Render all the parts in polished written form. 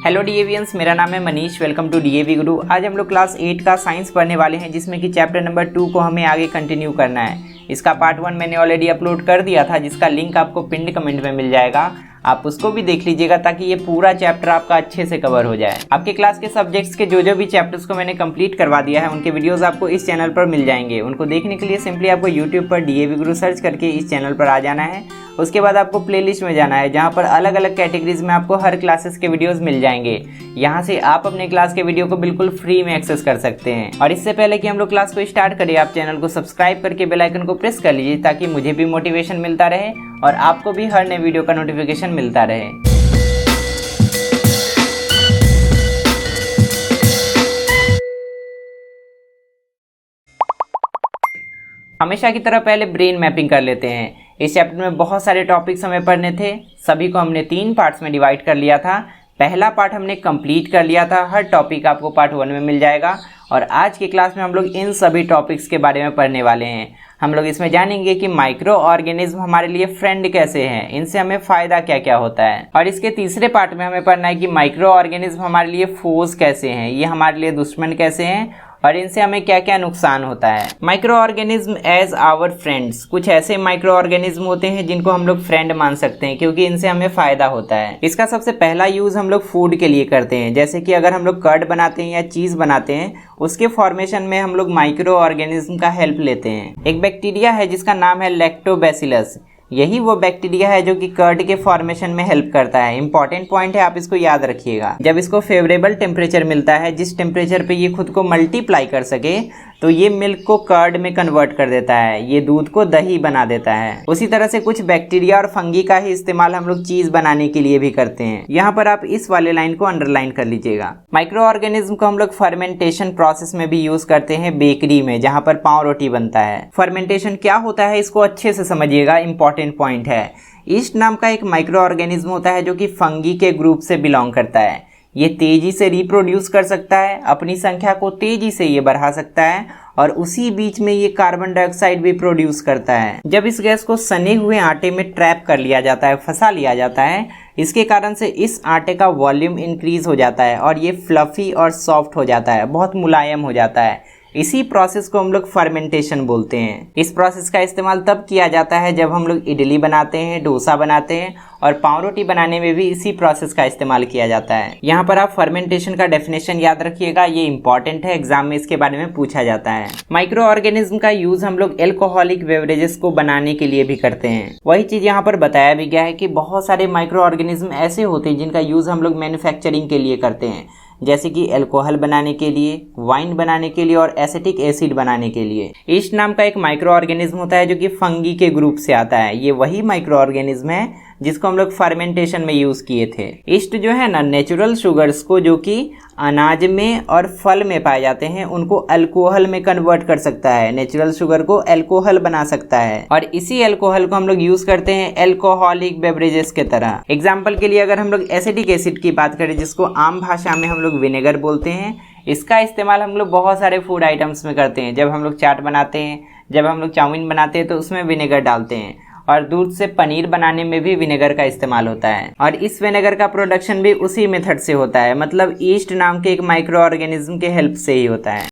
Hello डीएवियंस, मेरा नाम है मनीष। वेलकम टू डीएवी गुरु। आज हम लोग क्लास 8 का साइंस पढ़ने वाले हैं, जिसमें कि चैप्टर नंबर 2 को हमें आगे कंटिन्यू करना है। इसका पार्ट 1 मैंने ऑलरेडी अपलोड कर दिया था, जिसका लिंक आपको पिन्ड कमेंट में मिल जाएगा। आप उसको भी देख लीजिएगा ताकि ये पूरा चैप्टर आपका अच्छे से कवर हो जाए। आपके क्लास के सब्जेक्ट्स के जो भी चैप्टर्स को मैंने कंप्लीट करवा दिया है, उनके वीडियोस आपको इस चैनल पर मिल जाएंगे। उनको देखने के लिए सिंपली आपको यूट्यूब पर डीएवी गुरु सर्च करके इस चैनल पर आ जाना है। उसके बाद आपको प्लेलिस्ट में जाना है, जहाँ पर अलग अलग कैटेगरीज में आपको हर क्लासेस के वीडियोस मिल जाएंगे। यहाँ से आप अपने क्लास के वीडियो को बिल्कुल फ्री में एक्सेस कर सकते हैं। और इससे पहले कि हम लोग क्लास को स्टार्ट करें, आप चैनल को सब्सक्राइब करके बेल आइकन को प्रेस कर लीजिए, ताकि मुझे भी मोटिवेशन मिलता रहे और आपको भी हर नए वीडियो का नोटिफिकेशन मिलता रहे। हमेशा की तरह पहले ब्रेन मैपिंग कर लेते हैं। इस चैप्टर में बहुत सारे टॉपिक्स हमें पढ़ने थे, सभी को हमने 3 पार्ट्स में डिवाइड कर लिया था। पहला पार्ट हमने कंप्लीट कर लिया था, हर टॉपिक आपको पार्ट 1 में मिल जाएगा। और आज की क्लास में हम लोग इन सभी टॉपिक्स के बारे में पढ़ने वाले हैं। हम लोग इसमें जानेंगे कि माइक्रो ऑर्गेनिज्म हमारे लिए फ्रेंड कैसे हैं, इनसे हमें फ़ायदा क्या क्या होता है। और इसके तीसरे पार्ट में हमें पढ़ना है कि माइक्रो ऑर्गेनिज्म हमारे लिए फोर्स कैसे हैं, ये हमारे लिए दुश्मन कैसे हैं और इनसे हमें क्या क्या नुकसान होता है। Micro organism as our friends, कुछ ऐसे माइक्रो ऑर्गेनिज्म होते हैं जिनको हम लोग फ्रेंड मान सकते हैं, क्योंकि इनसे हमें फायदा होता है। इसका सबसे पहला यूज हम लोग फूड के लिए करते हैं, जैसे कि अगर हम लोग कर्ड बनाते हैं या चीज बनाते हैं, उसके फॉर्मेशन में हम लोग माइक्रो ऑर्गेनिज्म का हेल्प लेते हैं। एक बैक्टीरिया है जिसका नाम है लैक्टोबैसिलस, यही वो बैक्टीरिया है जो कि कर्ड के फॉर्मेशन में हेल्प करता है। इंपॉर्टेंट पॉइंट है, आप इसको याद रखिएगा। जब इसको फेवरेबल टेम्परेचर मिलता है, जिस टेम्परेचर पे ये खुद को मल्टीप्लाई कर सके, तो ये मिल्क को कर्ड में कन्वर्ट कर देता है, ये दूध को दही बना देता है। उसी तरह से कुछ बैक्टीरिया और फंगी का ही इस्तेमाल हम लोग चीज बनाने के लिए भी करते हैं। यहाँ पर आप इस वाले लाइन को अंडरलाइन कर लीजिएगा। माइक्रो ऑर्गेनिज्म को हम लोग फर्मेंटेशन प्रोसेस में भी यूज करते हैं, बेकरी में, जहाँ पर पाव रोटी बनता है। फर्मेंटेशन क्या होता है, इसको अच्छे से समझिएगा, इंपॉर्टेंट पॉइंट है। ईस्ट नाम का एक माइक्रो ऑर्गेनिज्म होता है जो कि फंगी के ग्रुप से बिलोंग करता है। ये तेजी से रिप्रोड्यूस कर सकता है, अपनी संख्या को तेजी से ये बढ़ा सकता है, और उसी बीच में ये कार्बन डाइऑक्साइड भी प्रोड्यूस करता है। जब इस गैस को सने हुए आटे में ट्रैप कर लिया जाता है, फंसा लिया जाता है, इसके कारण से इस आटे का वॉल्यूम इंक्रीज हो जाता है और ये फ्लफी और सॉफ्ट हो जाता है, बहुत मुलायम हो जाता है। इसी प्रोसेस को हम लोग फर्मेंटेशन बोलते हैं। इस प्रोसेस का इस्तेमाल तब किया जाता है जब हम लोग इडली बनाते हैं, डोसा बनाते हैं, और पाव रोटी बनाने में भी इसी प्रोसेस का इस्तेमाल किया जाता है। यहाँ पर आप फर्मेंटेशन का डेफिनेशन याद रखिएगा, ये इंपॉर्टेंट है, एग्जाम में इसके बारे में पूछा जाता है। माइक्रो ऑर्गेनिज्म का यूज हम लोग एल्कोहलिक बेवरेजेस को बनाने के लिए भी करते हैं। वही चीज यहाँ पर बताया भी गया है कि बहुत सारे माइक्रो ऑर्गेनिज्म ऐसे होते हैं जिनका यूज हम लोग मैन्युफैक्चरिंग के लिए करते हैं, जैसे कि अल्कोहल बनाने के लिए, वाइन बनाने के लिए और एसिटिक एसिड बनाने के लिए। ईस्ट नाम का एक माइक्रो ऑर्गेनिज्म होता है जो कि फंगी के ग्रुप से आता है। ये वही माइक्रो ऑर्गेनिज्म है जिसको हम लोग फर्मेंटेशन में यूज किए थे। ईस्ट जो है ना, नेचुरल शुगर्स को जो कि अनाज में और फल में पाए जाते हैं, उनको अल्कोहल में कन्वर्ट कर सकता है, नेचुरल शुगर को अल्कोहल बना सकता है। और इसी अल्कोहल को हम लोग यूज करते हैं अल्कोहलिक बेवरेजेस के तरह। एग्जाम्पल के लिए अगर हम लोग एसिटिक एसिड की बात करें, जिसको आम भाषा में हम लोग विनेगर बोलते हैं, इसका इस्तेमाल हम लोग बहुत सारे फूड आइटम्स में करते हैं। जब हम लोग चाट बनाते हैं, जब हम लोग चाउमीन बनाते हैं, तो उसमें विनेगर डालते हैं। और दूध से पनीर बनाने में भी विनेगर का इस्तेमाल होता है, और इस विनेगर का प्रोडक्शन भी उसी मेथड से होता है, मतलब ईस्ट नाम के एक माइक्रो ऑर्गेनिज्म के हेल्प से ही होता है।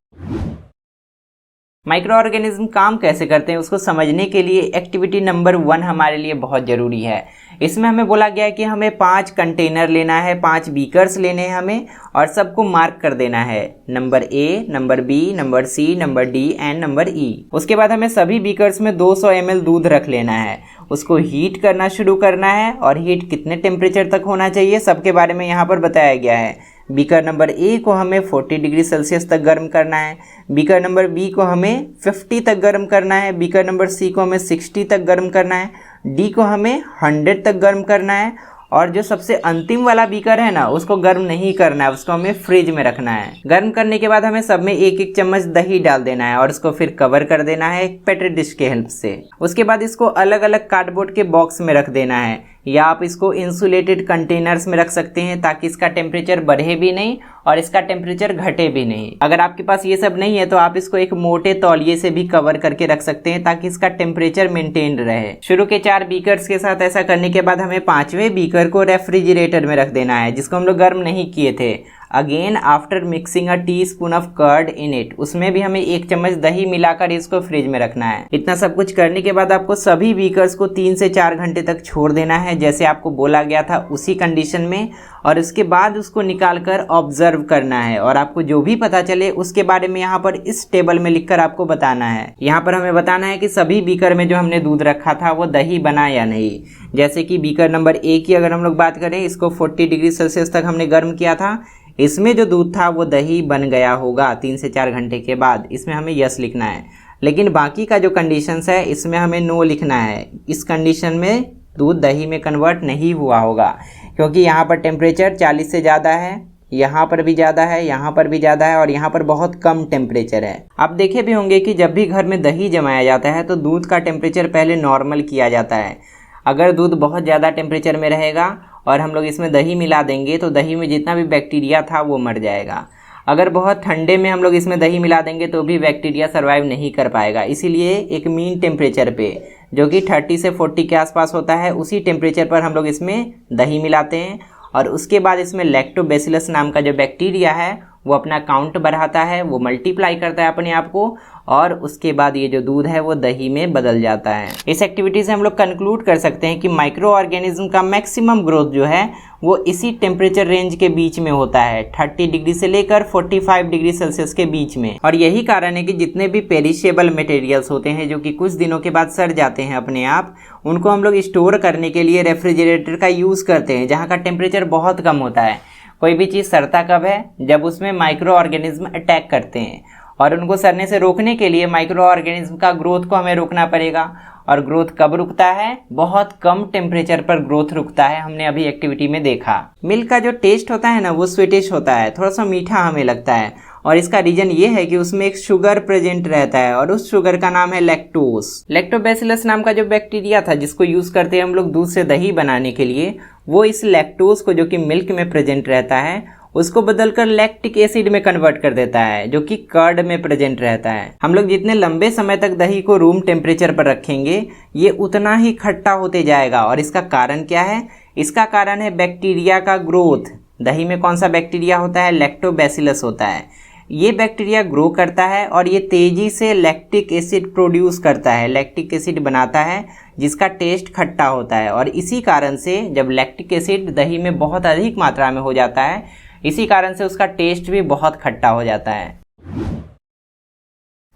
माइक्रो ऑर्गेनिज्म काम कैसे करते हैं, उसको समझने के लिए एक्टिविटी नंबर 1 हमारे लिए बहुत ज़रूरी है। इसमें हमें बोला गया है कि हमें 5 कंटेनर लेना है, 5 बीकर्स लेने हैं हमें, और सबको मार्क कर देना है, number A, number B, number C, number D and number E। उसके बाद हमें सभी बीकर्स में 200 ml दूध रख लेना है, उसको हीट करना शुरू करना है, और हीट कितने टेम्परेचर तक होना चाहिए सबके बारे में यहाँ पर बताया गया है। बीकर नंबर A को हमें 40 डिग्री सेल्सियस तक गर्म करना है, बीकर नंबर B को हमें 50 तक गर्म करना है, बीकर नंबर C को हमें 60 तक गर्म करना है, D को हमें 100 तक गर्म करना है, और जो सबसे अंतिम वाला बीकर है ना, उसको गर्म नहीं करना है, उसको हमें फ्रिज में रखना है। गर्म करने के बाद हमें सब में 1-1 चम्मच दही डाल देना है, और उसको फिर कवर कर देना है एक पेट्री डिश के हेल्प से। उसके बाद इसको अलग अलग कार्डबोर्ड के बॉक्स में रख देना है। या आप इसको इंसुलेटेड कंटेनर्स में रख सकते हैं ताकि इसका टेम्परेचर बढ़े भी नहीं और इसका टेम्परेचर घटे भी नहीं। अगर आपके पास ये सब नहीं है तो आप इसको एक मोटे तौलिए से भी कवर करके रख सकते हैं ताकि इसका टेम्परेचर मेंटेन रहे। शुरू के 4 बीकर्स के साथ ऐसा करने के बाद हमें 5वें बीकर को रेफ्रिजरेटर में रख देना है, जिसको हम लोग गर्म नहीं किए थे। Again after mixing a teaspoon of curd in it, उसमें भी हमें 1 चम्मच दही मिलाकर इसको फ्रिज में रखना है। इतना सब कुछ करने के बाद आपको सभी बीकर्स को 3 से 4 घंटे तक छोड़ देना है, जैसे आपको बोला गया था उसी कंडीशन में, और उसके बाद उसको निकाल कर ऑब्जर्व करना है और आपको जो भी पता चले उसके बारे में यहाँ पर इस टेबल में लिखकर आपको बताना है। यहाँ पर हमें बताना है कि सभी बीकर में जो हमने दूध रखा था वो दही बना या नहीं। जैसे कि बीकर नंबर 1 की अगर हम लोग बात करें, इसको 40 डिग्री सेल्सियस तक हमने गर्म किया था, इसमें जो दूध था वो दही बन गया होगा 3 से 4 घंटे के बाद, इसमें हमें यस लिखना है। लेकिन बाकी का जो कंडीशंस है इसमें हमें नो लिखना है। इस कंडीशन में दूध दही में कन्वर्ट नहीं हुआ होगा, क्योंकि यहाँ पर टेम्परेचर 40 से ज़्यादा है, यहाँ पर भी ज़्यादा है, यहाँ पर भी ज़्यादा है और यहाँ पर बहुत कम टेम्परेचर है। आप देखे भी होंगे कि जब भी घर में दही जमाया जाता है तो दूध का टेम्परेचर पहले नॉर्मल किया जाता है। अगर दूध बहुत ज़्यादा टेम्परेचर में रहेगा और हम लोग इसमें दही मिला देंगे तो दही में जितना भी बैक्टीरिया था वो मर जाएगा। अगर बहुत ठंडे में हम लोग इसमें दही मिला देंगे तो भी बैक्टीरिया सर्वाइव नहीं कर पाएगा। इसीलिए एक मीन टेम्परेचर पे, जो कि 30 से 40 के आसपास होता है, उसी टेम्परेचर पर हम लोग इसमें दही मिलाते हैं और उसके बाद इसमें लैक्टोबैसिलस नाम का जो बैक्टीरिया है वो अपना काउंट बढ़ाता है, वो मल्टीप्लाई करता है अपने आप को और उसके बाद ये जो दूध है वो दही में बदल जाता है। इस एक्टिविटी से हम लोग कंक्लूड कर सकते हैं कि माइक्रो ऑर्गेनिज्म का मैक्सिमम ग्रोथ जो है वो इसी टेम्परेचर रेंज के बीच में होता है, 30 डिग्री से लेकर 45 डिग्री सेल्सियस के बीच में। और यही कारण है कि जितने भी पेरिशेबल मटेरियल्स होते हैं जो कि कुछ दिनों के बाद सड़ जाते हैं अपने आप, उनको हम लोग स्टोर करने के लिए रेफ्रिजरेटर का यूज़ करते हैं, जहाँ का टेम्परेचर बहुत कम होता है। कोई भी चीज़ सड़ता कब है? जब उसमें माइक्रो ऑर्गेनिज्म अटैक करते हैं, और उनको सड़ने से रोकने के लिए माइक्रो ऑर्गेनिज्म का ग्रोथ को हमें रोकना पड़ेगा। और ग्रोथ कब रुकता है? बहुत कम टेम्परेचर पर ग्रोथ रुकता है, हमने अभी एक्टिविटी में देखा। मिल्क का जो टेस्ट होता है ना वो स्वीटिश होता है, थोड़ा सा मीठा हमें लगता है, और इसका रीजन ये है कि उसमें एक शुगर प्रेजेंट रहता है और उस शुगर का नाम है लैक्टोज। लैक्टोबैसिलस नाम का जो बैक्टीरिया था जिसको यूज करते हैं हम लोग दूध से दही बनाने के लिए, वो इस लैक्टोज को जो कि मिल्क में प्रेजेंट रहता है उसको बदलकर लैक्टिक एसिड में कन्वर्ट कर देता है, जो कि कर्ड में प्रेजेंट रहता है। हम लोग जितने लंबे समय तक दही को रूम टेम्परेचर पर रखेंगे ये उतना ही खट्टा होते जाएगा। और इसका कारण क्या है? इसका कारण है बैक्टीरिया का ग्रोथ। दही में कौन सा बैक्टीरिया होता है? लैक्टोबैसिलस होता है। ये बैक्टीरिया ग्रो करता है और ये तेजी से लैक्टिक एसिड प्रोड्यूस करता है, लैक्टिक एसिड बनाता है जिसका टेस्ट खट्टा होता है। और इसी कारण से जब लैक्टिक एसिड दही में बहुत अधिक मात्रा में हो जाता है, इसी कारण से उसका टेस्ट भी बहुत खट्टा हो जाता है।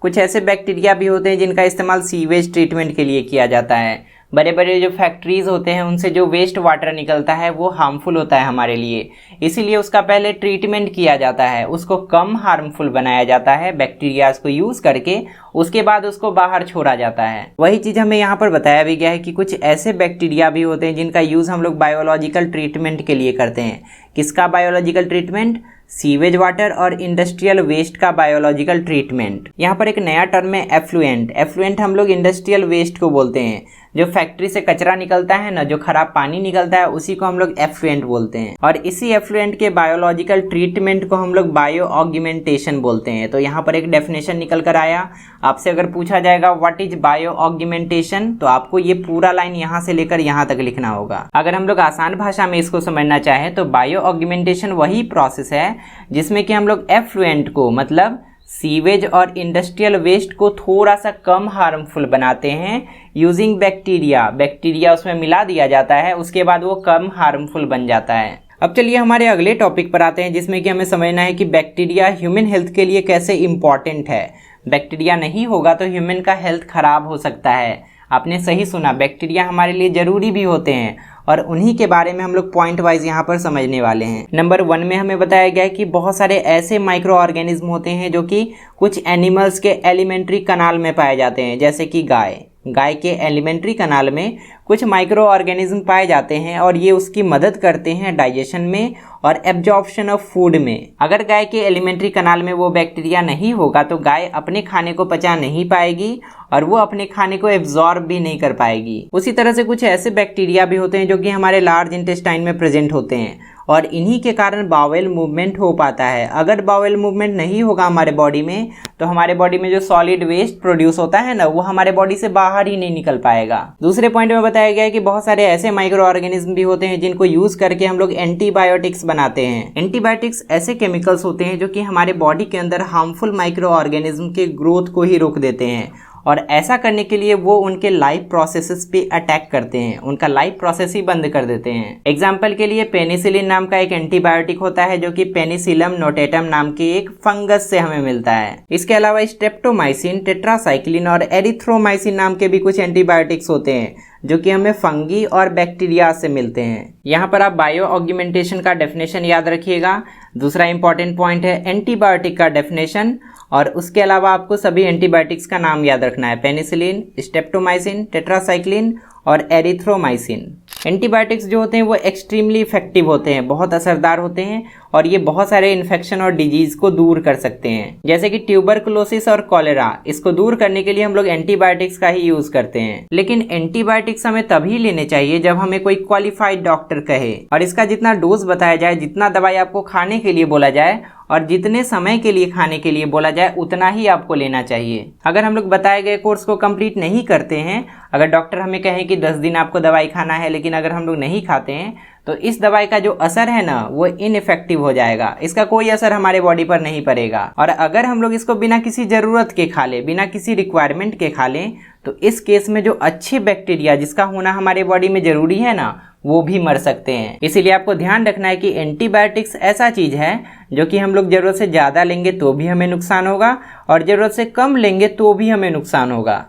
कुछ ऐसे बैक्टीरिया भी होते हैं जिनका इस्तेमाल सीवेज ट्रीटमेंट के लिए किया जाता है। बड़े बड़े जो फैक्ट्रीज होते हैं उनसे जो वेस्ट वाटर निकलता है वो हार्मफुल होता है हमारे लिए, इसीलिए उसका पहले ट्रीटमेंट किया जाता है, उसको कम हार्मफुल बनाया जाता है बैक्टीरियाज को यूज़ करके, उसके बाद उसको बाहर छोड़ा जाता है। वही चीज़ हमें यहाँ पर बताया भी गया है कि कुछ ऐसे बैक्टीरिया भी होते हैं जिनका यूज़ हम लोग बायोलॉजिकल ट्रीटमेंट के लिए करते हैं। किसका बायोलॉजिकल ट्रीटमेंट? सीवेज वाटर और इंडस्ट्रियल वेस्ट का बायोलॉजिकल ट्रीटमेंट। यहाँ पर एक नया टर्म है एफ्लुएंट। एफ्लुएंट हम लोग इंडस्ट्रियल वेस्ट को बोलते हैं। जो फैक्ट्री से कचरा निकलता है ना, जो खराब पानी निकलता है, उसी को हम लोग एफ्लुएंट बोलते हैं। और इसी एफ्लुएंट के बायोलॉजिकल ट्रीटमेंट को हम लोग बायो ऑग्यूमेंटेशन बोलते हैं। तो यहाँ पर एक डेफिनेशन निकल कर आया। आपसे अगर पूछा जाएगा व्हाट इज बायो ऑग्यूमेंटेशन, तो आपको ये पूरा लाइन यहाँ से लेकर यहाँ तक लिखना होगा। अगर हम लोग आसान भाषा में इसको समझना चाहें तो बायो ऑग्यूमेंटेशन वही प्रोसेस है जिसमें कि हम लोग एफ्लुएंट को, मतलब सीवेज और इंडस्ट्रियल वेस्ट को थोड़ा सा कम हार्मफुल बनाते हैं यूजिंग बैक्टीरिया उसमें मिला दिया जाता है, उसके बाद वो कम हार्मफुल बन जाता है। अब चलिए हमारे अगले टॉपिक पर आते हैं जिसमें कि हमें समझना है कि बैक्टीरिया ह्यूमन हेल्थ के लिए कैसे इंपॉर्टेंट है। बैक्टीरिया नहीं होगा तो ह्यूमन का हेल्थ खराब हो सकता है। आपने सही सुना, बैक्टीरिया हमारे लिए ज़रूरी भी होते हैं और उन्हीं के बारे में हम लोग पॉइंट वाइज यहाँ पर समझने वाले हैं। नंबर 1 में हमें बताया गया है कि बहुत सारे ऐसे माइक्रो ऑर्गेनिज्म होते हैं जो कि कुछ एनिमल्स के एलिमेंट्री कनाल में पाए जाते हैं, जैसे कि गाय के एलिमेंट्री कनाल में कुछ माइक्रो ऑर्गेनिज्म पाए जाते हैं और ये उसकी मदद करते हैं डाइजेशन में और एब्जॉर्प्शन ऑफ फूड में। अगर गाय के एलिमेंट्री कनाल में वो बैक्टीरिया नहीं होगा तो गाय अपने खाने को पचा नहीं पाएगी और वो अपने खाने को एब्जॉर्ब भी नहीं कर पाएगी। उसी तरह से कुछ ऐसे बैक्टीरिया भी होते हैं जो कि हमारे लार्ज इंटेस्टाइन में प्रेजेंट होते हैं और इन्हीं के कारण बाउल मूवमेंट हो पाता है। अगर बाउल मूवमेंट नहीं होगा हमारे बॉडी में तो हमारे बॉडी में जो सॉलिड वेस्ट प्रोड्यूस होता है ना, वो हमारे बॉडी से बाहर ही नहीं निकल पाएगा। दूसरे पॉइंट में बताया गया है कि बहुत सारे ऐसे माइक्रो ऑर्गेनिज्म भी होते हैं जिनको यूज करके हम लोग एंटीबायोटिक्स बनाते हैं। एंटीबायोटिक्स ऐसे केमिकल्स होते हैं जो कि हमारे बॉडी के अंदर हार्मफुल माइक्रो ऑर्गेनिज्म के ग्रोथ को ही रोक देते हैं और ऐसा करने के लिए वो उनके लाइफ प्रोसेसेस पे अटैक करते हैं, उनका लाइफ प्रोसेस ही बंद कर देते हैं। एग्जाम्पल के लिए पेनिसिलिन नाम का एक एंटीबायोटिक होता है जो कि पेनिसिलम नोटेटम नाम के एक फंगस से हमें मिलता है। इसके अलावा स्ट्रेप्टोमाइसिन, टेट्रासाइक्लिन और एरिथ्रोमाइसिन नाम के भी कुछ एंटीबायोटिक्स होते हैं जो कि हमें फंगी और बैक्टीरिया से मिलते हैं। यहाँ पर आप बायो ऑग्यूमेंटेशन का डेफिनेशन याद रखिएगा। दूसरा इंपॉर्टेंट पॉइंट है एंटीबायोटिक का डेफिनेशन और उसके अलावा आपको सभी एंटीबायोटिक्स का नाम याद रखना है, पेनिसिलिन, स्ट्रेप्टोमाइसिन, टेट्रासाइक्लिन और एरिथ्रोमाइसिन। एंटीबायोटिक्स जो होते हैं वो एक्सट्रीमली इफेक्टिव होते हैं, बहुत असरदार होते हैं और ये बहुत सारे इन्फेक्शन और डिजीज को दूर कर सकते हैं, जैसे कि ट्यूबरकुलोसिस और कॉलेरा। इसको दूर करने के लिए हम लोग एंटीबायोटिक्स का ही यूज करते हैं। लेकिन एंटीबायोटिक्स हमें तभी लेने चाहिए जब हमें कोई क्वालिफाइड डॉक्टर कहे और इसका जितना डोज बताया जाए, जितना दवाई आपको खाने के लिए बोला जाए और जितने समय के लिए खाने के लिए बोला जाए उतना ही आपको लेना चाहिए। अगर हम लोग बताए गए कोर्स को कंप्लीट नहीं करते हैं, अगर डॉक्टर हमें कहे कि 10 दिन आपको दवाई खाना है, लेकिन अगर हम लोग नहीं खाते हैं तो इस दवाई का जो असर है ना वो इनइफेक्टिव हो जाएगा, इसका कोई असर हमारे बॉडी पर नहीं पड़ेगा। और अगर हम लोग इसको बिना किसी जरूरत के खा ले, बिना किसी रिक्वायरमेंट के खा लें तो इस केस में जो अच्छे बैक्टीरिया जिसका होना हमारे बॉडी में जरूरी है ना, वो भी मर सकते हैं। इसीलिए आपको ध्यान रखना है कि एंटीबायोटिक्स ऐसा चीज है जो कि हम लोग जरूरत से ज्यादा लेंगे तो भी हमें नुकसान होगा और जरूरत से कम लेंगे तो भी हमें नुकसान होगा।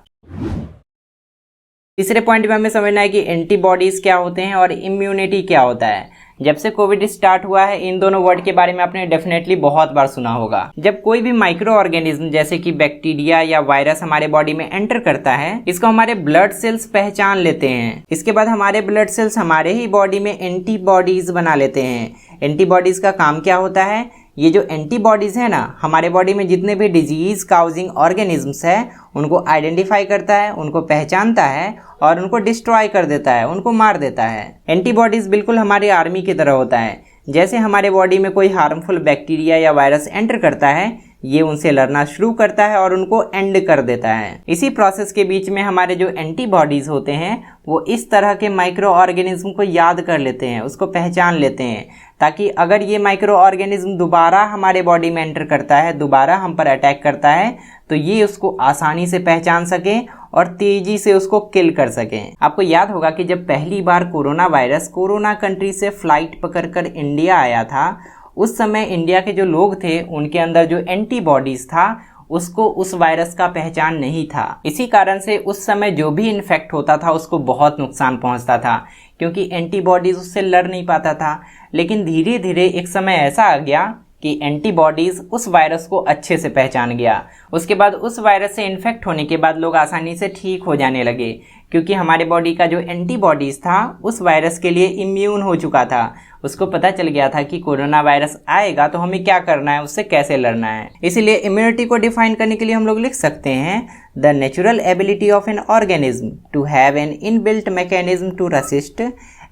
तीसरे पॉइंट में हमें समझना है कि एंटीबॉडीज क्या होते हैं और इम्यूनिटी क्या होता है। जब से कोविड स्टार्ट हुआ है इन दोनों वर्ड के बारे में आपने डेफिनेटली बहुत बार सुना होगा। जब कोई भी माइक्रो ऑर्गेनिज्म जैसे कि बैक्टीरिया या वायरस हमारे बॉडी में एंटर करता है, इसको हमारे ब्लड सेल्स पहचान लेते हैं। इसके बाद हमारे ब्लड सेल्स हमारे ही बॉडी में एंटीबॉडीज बना लेते हैं। एंटीबॉडीज का काम क्या होता है? ये जो एंटीबॉडीज है ना, हमारे बॉडी में जितने भी डिजीज काउजिंग ऑर्गेनिजम्स है उनको आइडेंटिफाई करता है, उनको पहचानता है और उनको डिस्ट्रॉय कर देता है, उनको मार देता है। एंटीबॉडीज बिल्कुल हमारी आर्मी की तरह होता है। जैसे हमारे बॉडी में कोई हार्मफुल बैक्टीरिया या वायरस एंटर करता है, ये उनसे लड़ना शुरू करता है और उनको एंड कर देता है। इसी प्रोसेस के बीच में हमारे जो एंटीबॉडीज होते हैं वो इस तरह के माइक्रो ऑर्गेनिज्म को याद कर लेते हैं, उसको पहचान लेते हैं, ताकि अगर ये माइक्रो ऑर्गेनिज्म दोबारा हमारे बॉडी में एंटर करता है, दोबारा हम पर अटैक करता है, तो ये उसको आसानी से पहचान सके और तेजी से उसको किल कर सकें। आपको याद होगा कि जब पहली बार कोरोना वायरस कोरोना कंट्री से फ्लाइट पकड़कर इंडिया आया था, उस समय इंडिया के जो लोग थे उनके अंदर जो एंटीबॉडीज था उसको उस वायरस का पहचान नहीं था। इसी कारण से उस समय जो भी इन्फेक्ट होता था उसको बहुत नुकसान पहुंचता था, क्योंकि एंटीबॉडीज उससे लड़ नहीं पाता था। लेकिन धीरे धीरे एक समय ऐसा आ गया कि एंटीबॉडीज उस वायरस को अच्छे से पहचान गया। उसके बाद उस वायरस से इन्फेक्ट होने के बाद लोग आसानी से ठीक हो जाने लगे, क्योंकि हमारे बॉडी का जो एंटीबॉडीज था उस वायरस के लिए इम्यून हो चुका था। उसको पता चल गया था कि कोरोना वायरस आएगा तो हमें क्या करना है, उससे कैसे लड़ना है। इसीलिए इम्यूनिटी को डिफाइन करने के लिए हम लोग लिख सकते हैं the natural ability of an organism to have an inbuilt mechanism to resist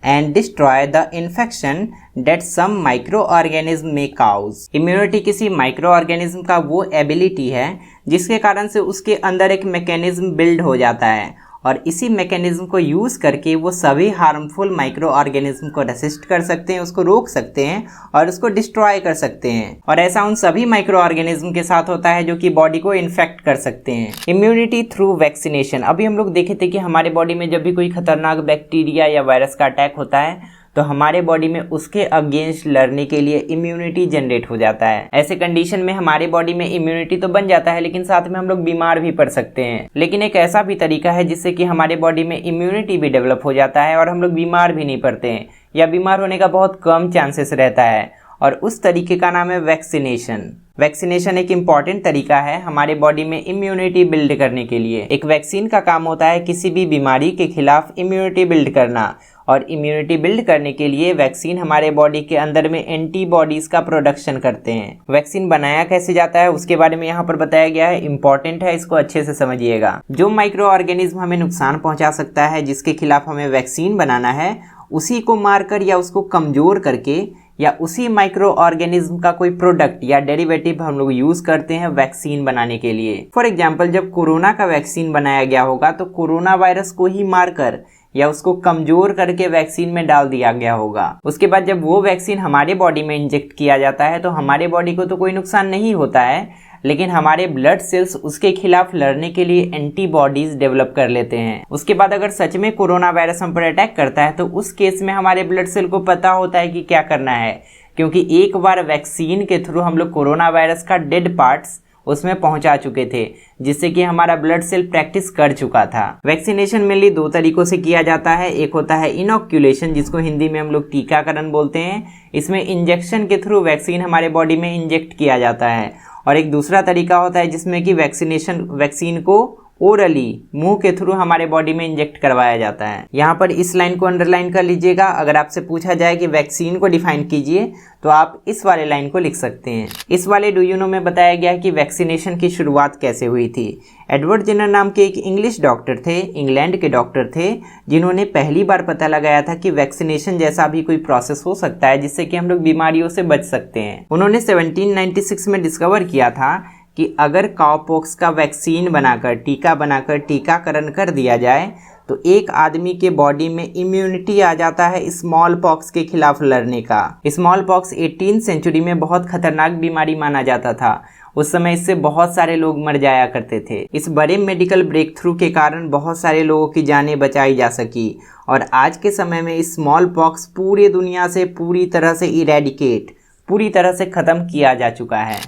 and destroy the infection that some microorganism may cause। Immunity किसी माइक्रो ऑर्गेनिज्म का वो एबिलिटी है जिसके कारण से उसके अंदर एक मैकेनिज्म बिल्ड हो जाता है और इसी मैकेनिज्म को यूज करके वो सभी हार्मफुल माइक्रो ऑर्गेनिज्म को रेसिस्ट कर सकते हैं, उसको रोक सकते हैं और उसको डिस्ट्रॉय कर सकते हैं। और ऐसा उन सभी माइक्रो ऑर्गेनिज्म के साथ होता है जो कि बॉडी को इन्फेक्ट कर सकते हैं। Immunity through vaccination. अभी हम लोग देखे थे कि हमारे बॉडी में जब भी कोई खतरनाक बैक्टीरिया या वायरस का अटैक होता है तो हमारे बॉडी में उसके अगेंस्ट लड़ने के लिए इम्यूनिटी जनरेट हो जाता है। ऐसे कंडीशन में हमारे बॉडी में इम्यूनिटी तो बन जाता है, लेकिन साथ में हम लोग बीमार भी पड़ सकते हैं। लेकिन एक ऐसा भी तरीका है जिससे कि हमारे बॉडी में इम्यूनिटी भी डेवलप हो जाता है और हम लोग बीमार भी नहीं पड़ते हैं, या बीमार होने का बहुत कम चांसेस रहता है, और उस तरीके का नाम है वैक्सीनेशन। वैक्सीनेशन एक इम्पॉर्टेंट तरीका है हमारे बॉडी में इम्यूनिटी बिल्ड करने के लिए। एक वैक्सीन का काम होता है किसी भी बीमारी के खिलाफ इम्यूनिटी बिल्ड करना, और इम्यूनिटी बिल्ड करने के लिए वैक्सीन हमारे बॉडी के अंदर में एंटीबॉडीज का प्रोडक्शन करते हैं। वैक्सीन बनाया कैसे जाता है उसके बारे में यहाँ पर बताया गया है, इंपॉर्टेंट है, इसको अच्छे से समझिएगा। जो माइक्रो ऑर्गेनिज्म हमें नुकसान पहुंचा सकता है, जिसके खिलाफ हमें वैक्सीन बनाना है, उसी को मारकर या उसको कमजोर करके या उसी माइक्रो ऑर्गेनिज्म का कोई प्रोडक्ट या डेरिवेटिव हम लोग यूज करते हैं वैक्सीन बनाने के लिए। फॉर एग्जाम्पल, जब कोरोना का वैक्सीन बनाया गया होगा तो कोरोना वायरस को ही मारकर या उसको कमजोर करके वैक्सीन में डाल दिया गया होगा। उसके बाद जब वो वैक्सीन हमारे बॉडी में इंजेक्ट किया जाता है तो हमारे बॉडी को तो कोई नुकसान नहीं होता है, लेकिन हमारे ब्लड सेल्स उसके खिलाफ लड़ने के लिए एंटीबॉडीज डेवलप कर लेते हैं। उसके बाद अगर सच में कोरोना वायरस हम पर अटैक करता है तो उस केस में हमारे ब्लड सेल को पता होता है कि क्या करना है, क्योंकि एक बार वैक्सीन के थ्रू हम लोग कोरोना वायरस का डेड पार्ट्स उसमें पहुंचा चुके थे, जिससे कि हमारा ब्लड सेल प्रैक्टिस कर चुका था। वैक्सीनेशन मेनली 2 तरीकों से किया जाता है। एक होता है इनॉक्यूलेशन, जिसको हिंदी में हम लोग टीकाकरण बोलते हैं। इसमें इंजेक्शन के थ्रू वैक्सीन हमारे बॉडी में इंजेक्ट किया जाता है। और एक दूसरा तरीका होता है जिसमें कि वैक्सीन को ओरली मुंह के थ्रू हमारे बॉडी में इंजेक्ट करवाया जाता है। यहाँ पर इस लाइन को अंडरलाइन कर लीजिएगा। अगर आपसे पूछा जाए कि वैक्सीन को डिफाइन कीजिए तो आप इस वाले लाइन को लिख सकते हैं। इस वाले डू यू नो में बताया गया है कि वैक्सीनेशन की शुरुआत कैसे हुई थी। एडवर्ड जेनर नाम के एक इंग्लिश डॉक्टर थे, इंग्लैंड के डॉक्टर थे, जिन्होंने पहली बार पता लगाया था कि वैक्सीनेशन जैसा भी कोई प्रोसेस हो सकता है जिससे कि हम लोग बीमारियों से बच सकते हैं। उन्होंने 1796 में डिस्कवर किया था कि अगर काउपॉक्स का वैक्सीन बनाकर टीकाकरण कर दिया जाए तो एक आदमी के बॉडी में इम्यूनिटी आ जाता है स्मॉल पॉक्स के खिलाफ लड़ने का। स्मॉल पॉक्स 18वीं सेंचुरी में बहुत खतरनाक बीमारी माना जाता था। उस समय इससे बहुत सारे लोग मर जाया करते थे। इस बड़े मेडिकल ब्रेक थ्रू के कारण बहुत सारे लोगों की जानें बचाई जा सकी और आज के समय में स्मॉल पॉक्स पूरी दुनिया से पूरी तरह से इरेडिकेट, पूरी तरह से खत्म किया जा चुका है।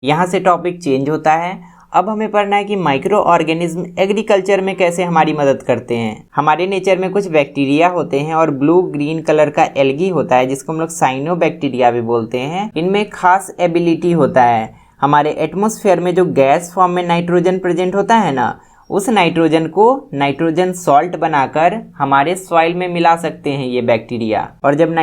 यहाँ से टॉपिक चेंज होता है। अब हमें पढ़ना है कि माइक्रो ऑर्गेनिज्म एग्रीकल्चर में कैसे हमारी मदद करते हैं। हमारे नेचर में कुछ बैक्टीरिया होते हैं और ब्लू ग्रीन कलर का एल्गी होता है जिसको हम लोग साइनोबैक्टीरिया भी बोलते हैं। इनमें खास एबिलिटी होता है, हमारे एटमॉस्फेयर में जो गैस फॉर्म में नाइट्रोजन प्रेजेंट होता है ना, उस नाइट्रोजन को नाइट्रोजन सॉल्ट बनाकर हमारे सॉइल में मिला सकते हैं ये बैक्टीरिया। और जब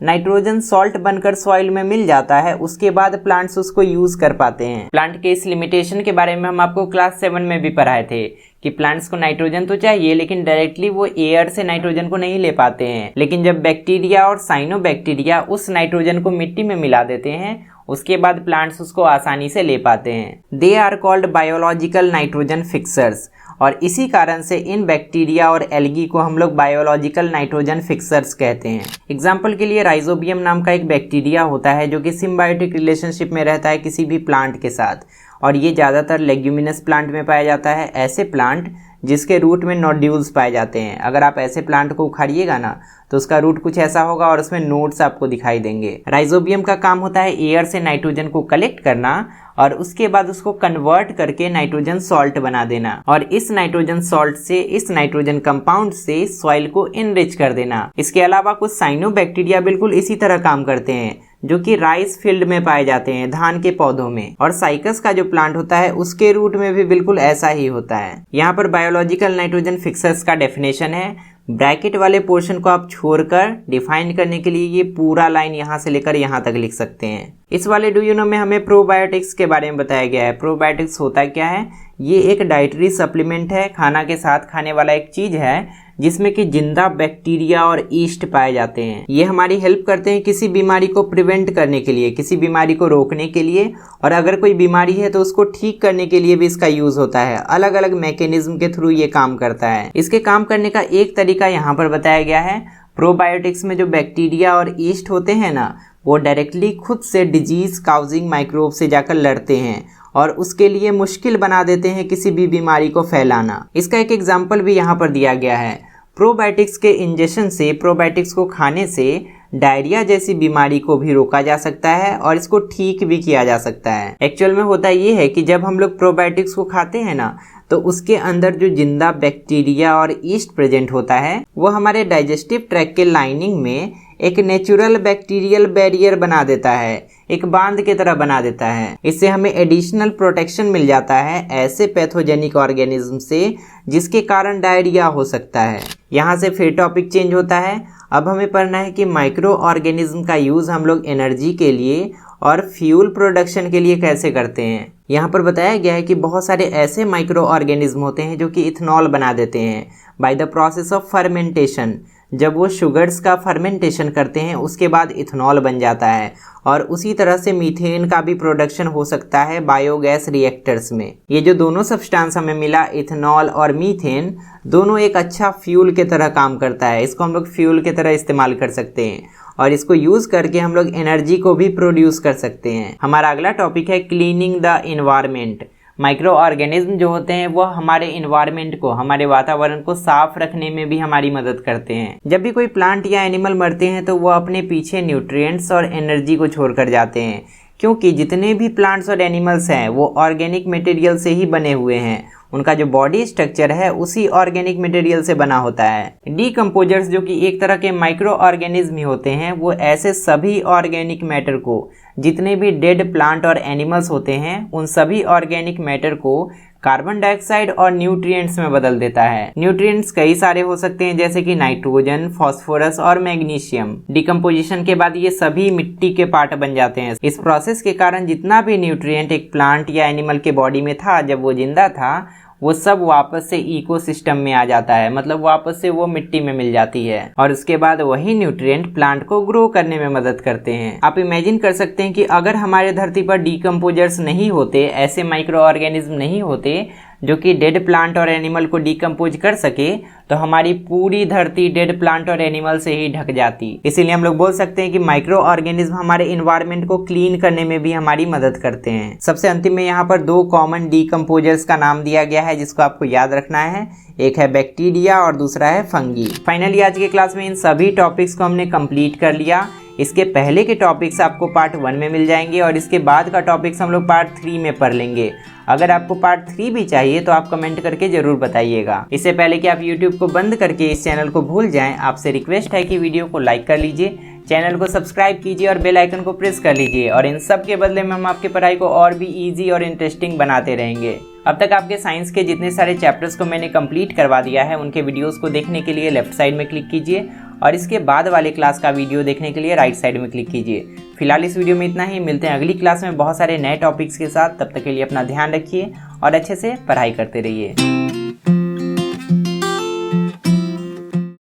नाइट्रोजन सॉल्ट बनकर सॉइल में मिल जाता है उसके बाद प्लांट्स उसको यूज कर पाते हैं। प्लांट के इस लिमिटेशन के बारे में हम आपको क्लास 7 में भी पढ़ाए थे कि प्लांट्स को नाइट्रोजन तो चाहिए लेकिन डायरेक्टली वो एयर से नाइट्रोजन को नहीं ले पाते हैं। लेकिन जब बैक्टीरिया और साइनोबैक्टीरिया उस नाइट्रोजन को मिट्टी में मिला देते हैं उसके बाद प्लांट्स उसको आसानी से ले पाते हैं। They are called biological nitrogen fixers, और इसी कारण से इन बैक्टीरिया और एल्गी को हम लोग बायोलॉजिकल नाइट्रोजन फिक्सर्स कहते हैं। एग्जाम्पल के लिए राइजोबियम नाम का एक बैक्टीरिया होता है जो कि सिम्बायोटिक रिलेशनशिप में रहता है किसी भी प्लांट के साथ, और ये ज़्यादातर लेग्यूमिनस प्लांट में पाया जाता है। ऐसे प्लांट जिसके रूट में नोड्यूल्स पाए जाते हैं, अगर आप ऐसे प्लांट को उखाड़िएगा ना तो उसका रूट कुछ ऐसा होगा और उसमें नोड्स आपको दिखाई देंगे। राइजोबियम का काम होता है एयर से नाइट्रोजन को कलेक्ट करना और उसके बाद उसको कन्वर्ट करके नाइट्रोजन सॉल्ट बना देना, और इस नाइट्रोजन सॉल्ट से, इस नाइट्रोजन कंपाउंड से सॉइल को इनरिच कर देना। इसके अलावा कुछ साइनोबैक्टीरिया बिल्कुल इसी तरह काम करते हैं जो कि राइस फील्ड में पाए जाते हैं, धान के पौधों में, और साइकस का जो प्लांट होता है उसके रूट में भी बिल्कुल ऐसा ही होता है। यहाँ पर बायोलॉजिकल नाइट्रोजन फिक्सर्स का डेफिनेशन है। ब्रैकेट वाले पोर्शन को आप छोड़कर डिफाइन करने के लिए ये पूरा लाइन यहाँ से लेकर यहाँ तक लिख सकते हैं। इस वाले डू यू नो में हमें प्रोबायोटिक्स के बारे में बताया गया है। प्रोबायोटिक्स होता क्या है? ये एक डाइटरी सप्लीमेंट है, खाना के साथ खाने वाला एक चीज है जिसमें कि जिंदा बैक्टीरिया और ईस्ट पाए जाते हैं। ये हमारी हेल्प करते हैं किसी बीमारी को प्रिवेंट करने के लिए, किसी बीमारी को रोकने के लिए, और अगर कोई बीमारी है तो उसको ठीक करने के लिए भी इसका यूज होता है। अलग अलग मैकेनिज्म के थ्रू ये काम करता है। इसके काम करने का एक तरीका यहाँ पर बताया गया है। प्रोबायोटिक्स में जो बैक्टीरिया और ईस्ट होते हैं ना, वो डायरेक्टली खुद से डिजीज काउजिंग माइक्रोब से जाकर लड़ते हैं और उसके लिए मुश्किल बना देते हैं किसी भी बीमारी को फैलाना। इसका एक एग्जाम्पल भी यहाँ पर दिया गया है। प्रोबायोटिक्स के इंजेक्शन से, प्रोबायोटिक्स को खाने से डायरिया जैसी बीमारी को भी रोका जा सकता है और इसको ठीक भी किया जा सकता है। एक्चुअल में होता ये है कि जब हम लोग प्रोबायोटिक्स को खाते हैं ना, तो उसके अंदर जो जिंदा बैक्टीरिया और ईस्ट प्रेजेंट होता है वो हमारे डाइजेस्टिव ट्रैक्ट के लाइनिंग में एक नेचुरल बैक्टीरियल बैरियर बना देता है, एक बांध की तरह बना देता है। इससे हमें एडिशनल प्रोटेक्शन मिल जाता है ऐसे पैथोजेनिक ऑर्गेनिज्म से जिसके कारण डायरिया हो सकता है। यहाँ से फिर टॉपिक चेंज होता है। अब हमें पढ़ना है कि माइक्रो ऑर्गेनिज्म का यूज़ हम लोग एनर्जी के लिए और फ्यूल प्रोडक्शन के लिए कैसे करते हैं। यहाँ पर बताया गया है कि बहुत सारे ऐसे माइक्रो ऑर्गेनिज्म होते हैं जो कि इथेनॉल बना देते हैं by the process of fermentation. जब वो शुगर्स का फर्मेंटेशन करते हैं उसके बाद इथेनॉल बन जाता है, और उसी तरह से मीथेन का भी प्रोडक्शन हो सकता है बायोगैस रिएक्टर्स में। ये जो दोनों सब्सटेंस हमें मिला, इथेनॉल और मीथेन, दोनों एक अच्छा फ्यूल के तरह काम करता है। इसको हम लोग फ्यूल के तरह इस्तेमाल कर सकते हैं और इसको यूज़ करके हम लोग एनर्जी को भी प्रोड्यूस कर सकते हैं। हमारा अगला टॉपिक है cleaning the environment. Micro organism जो होते हैं वो हमारे इन्वायरमेंट को, हमारे वातावरण को साफ रखने में भी हमारी मदद करते हैं। जब भी कोई प्लांट या एनिमल मरते हैं तो वो अपने पीछे न्यूट्रिएंट्स और एनर्जी को छोड़ कर जाते हैं, क्योंकि जितने भी प्लांट्स और एनिमल्स हैं वो ऑर्गेनिक मटेरियल से ही बने हुए हैं। उनका जो बॉडी स्ट्रक्चर है उसी ऑर्गेनिक मटेरियल से बना होता है। डीकम्पोजर्स जो कि एक तरह के माइक्रो ऑर्गेनिज्म ही होते हैं, वो ऐसे सभी ऑर्गेनिक मैटर को, जितने भी डेड प्लांट और एनिमल्स होते हैं, उन सभी ऑर्गेनिक मैटर को कार्बन डाइऑक्साइड और न्यूट्रिएंट्स में बदल देता है। न्यूट्रिएंट्स कई सारे हो सकते हैं, जैसे कि नाइट्रोजन, फास्फोरस और मैग्नीशियम। डिकम्पोजिशन के बाद ये सभी मिट्टी के पार्ट बन जाते हैं। इस प्रोसेस के कारण जितना भी न्यूट्रिएंट एक प्लांट या एनिमल के बॉडी में था जब वो जिंदा था, वो सब वापस से इकोसिस्टम में आ जाता है, मतलब वापस से वो मिट्टी में मिल जाती है, और उसके बाद वही न्यूट्रिएंट प्लांट को ग्रो करने में मदद करते हैं। आप इमेजिन कर सकते हैं कि अगर हमारे धरती पर डीकम्पोजर्स नहीं होते, ऐसे माइक्रो ऑर्गेनिज्म नहीं होते जो कि डेड प्लांट और एनिमल को डीकम्पोज कर सके, तो हमारी पूरी धरती डेड प्लांट और एनिमल से ही ढक जाती। इसीलिए हम लोग बोल सकते हैं कि माइक्रो ऑर्गेनिज्म हमारे इन्वायरमेंट को क्लीन करने में भी हमारी मदद करते हैं। सबसे अंतिम में यहाँ पर 2 कॉमन डीकम्पोजर्स का नाम दिया गया है जिसको आपको याद रखना है। एक है बैक्टीरिया और दूसरा है फंगी। फाइनली आज के क्लास में इन सभी टॉपिक्स को हमने कंप्लीट कर लिया। इसके पहले के टॉपिक्स आपको पार्ट 1 में मिल जाएंगे और इसके बाद का टॉपिक्स हम लोग पार्ट 3 में पढ़ लेंगे। अगर आपको पार्ट 3 भी चाहिए तो आप कमेंट करके जरूर बताइएगा। इससे पहले कि आप YouTube को बंद करके इस चैनल को भूल जाएं, आपसे रिक्वेस्ट है कि वीडियो को लाइक कर लीजिए, चैनल को सब्सक्राइब कीजिए और बेल आइकन को प्रेस कर लीजिए। और इन सब के बदले में हम आपकी पढ़ाई को और भी ईजी और इंटरेस्टिंग बनाते रहेंगे। अब तक आपके साइंस के जितने सारे चैप्टर्स को मैंने कंप्लीट करवा दिया है, उनके वीडियोस को देखने के लिए लेफ्ट साइड में क्लिक कीजिए और इसके बाद वाले क्लास का वीडियो देखने के लिए राइट साइड में क्लिक कीजिए। फिलहाल इस वीडियो में इतना ही। मिलते हैं अगली क्लास में बहुत सारे नए टॉपिक्स के साथ। तब तक के लिए अपना ध्यान रखिए और अच्छे से पढ़ाई करते रहिए।